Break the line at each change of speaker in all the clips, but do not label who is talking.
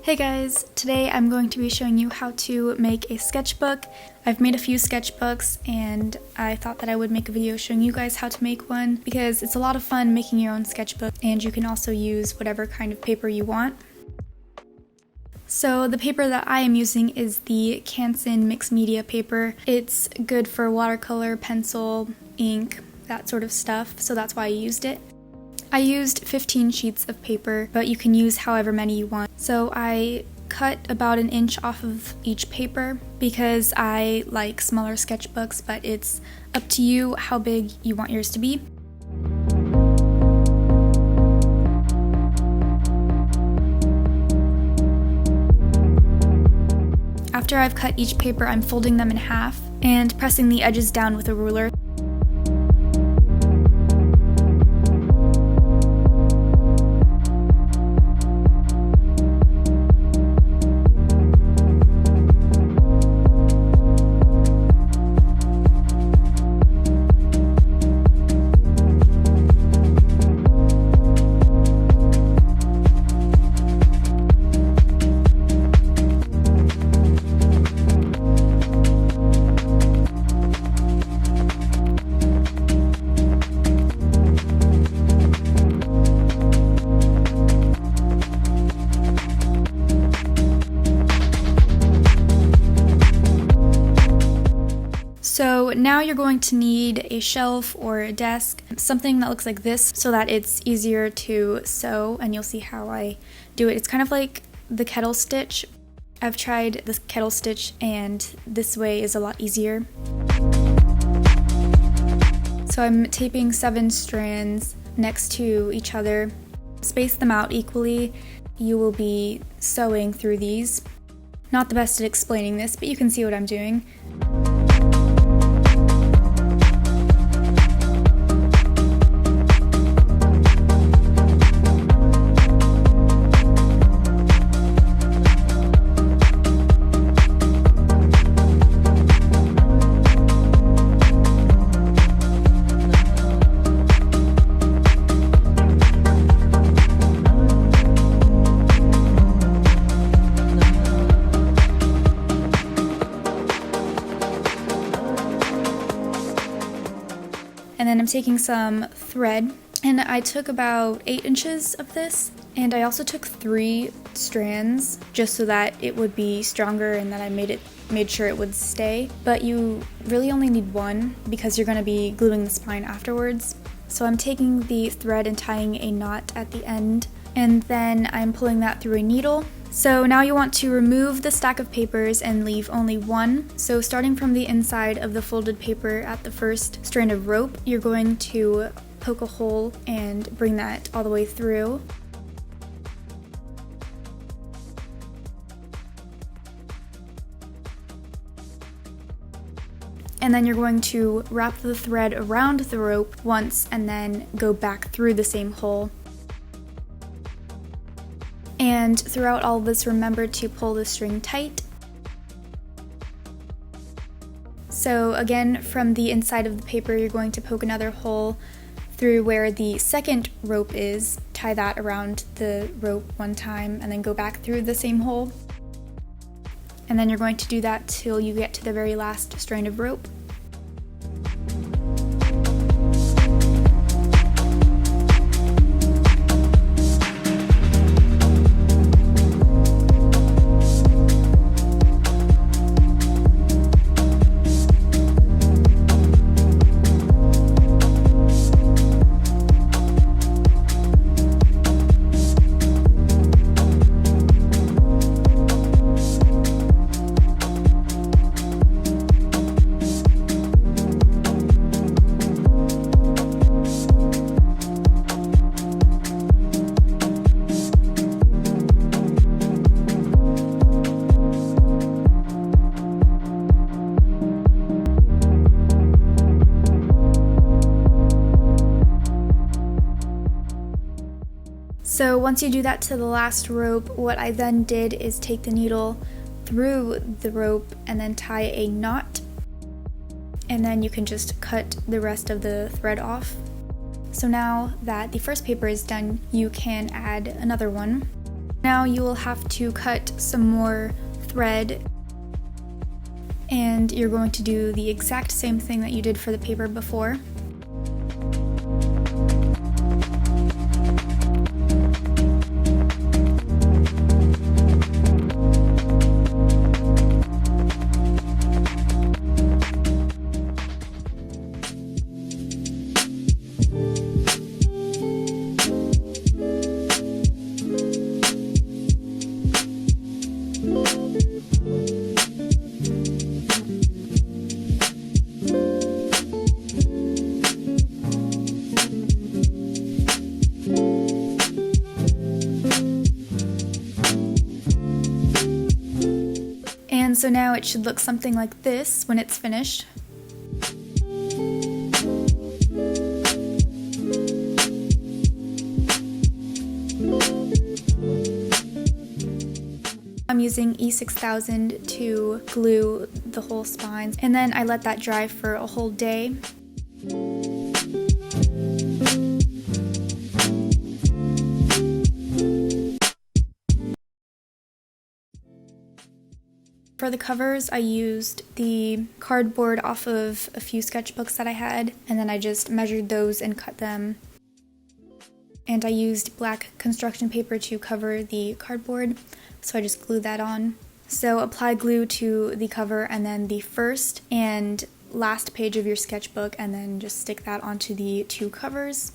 Hey guys, today I'm going to be showing you how to make a sketchbook. I've made a few sketchbooks and I thought that I would make a video showing you guys how to make one because it's a lot of fun making your own sketchbook and you can also use whatever kind of paper you want. So the paper that I am using is the Canson mixed media paper. It's good for watercolor, pencil, ink, that sort of stuff, so that's why I used it. I used 15 sheets of paper, but you can use however many you want. So I cut about an inch off of each paper because I like smaller sketchbooks, but it's up to you how big you want yours to be. After I've cut each paper, I'm folding them in half and pressing the edges down with a ruler. So now you're going to need a shelf or a desk, something that looks like this so that it's easier to sew, and you'll see how I do it. It's kind of like the kettle stitch. I've tried this kettle stitch and this way is a lot easier. So I'm taping 7 strands next to each other. Space them out equally. You will be sewing through these. Not the best at explaining this, but you can see what I'm doing. And then I'm taking some thread, and I took about 8 inches of this, and I also took 3 strands just so that it would be stronger and that I made sure it would stay. But you really only need 1 because you're going to be gluing the spine afterwards. So I'm taking the thread and tying a knot at the end, and then I'm pulling that through a needle. So now you want to remove the stack of papers and leave only 1. So starting from the inside of the folded paper at the first strand of rope, you're going to poke a hole and bring that all the way through. And then you're going to wrap the thread around the rope once and then go back through the same hole. And throughout all of this, remember to pull the string tight. So again, from the inside of the paper, you're going to poke another hole through where the second rope is, tie that around the rope one time, and then go back through the same hole. And then you're going to do that till you get to the very last strand of rope. So once you do that to the last rope, what I then did is take the needle through the rope and then tie a knot, and then you can just cut the rest of the thread off. So now that the first paper is done, you can add another one. Now you will have to cut some more thread, and you're going to do the exact same thing that you did for the paper before. And so now it should look something like this when it's finished. I'm using E6000 to glue the whole spines, and then I let that dry for a whole day. For the covers, I used the cardboard off of a few sketchbooks that I had, and then I just measured those and cut them. And I used black construction paper to cover the cardboard, so I just glued that on. So apply glue to the cover and then the first and last page of your sketchbook, and then just stick that onto the two covers.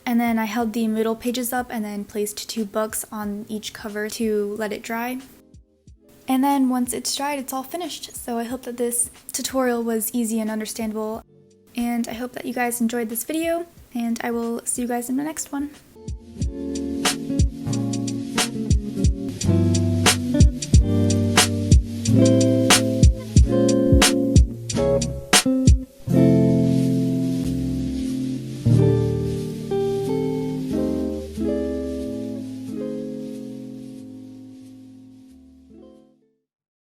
And then I held the middle pages up and then placed two books on each cover to let it dry. And then once it's dried, it's all finished. So I hope that this tutorial was easy and understandable, and I hope that you guys enjoyed this video, and I will see you guys in the next one.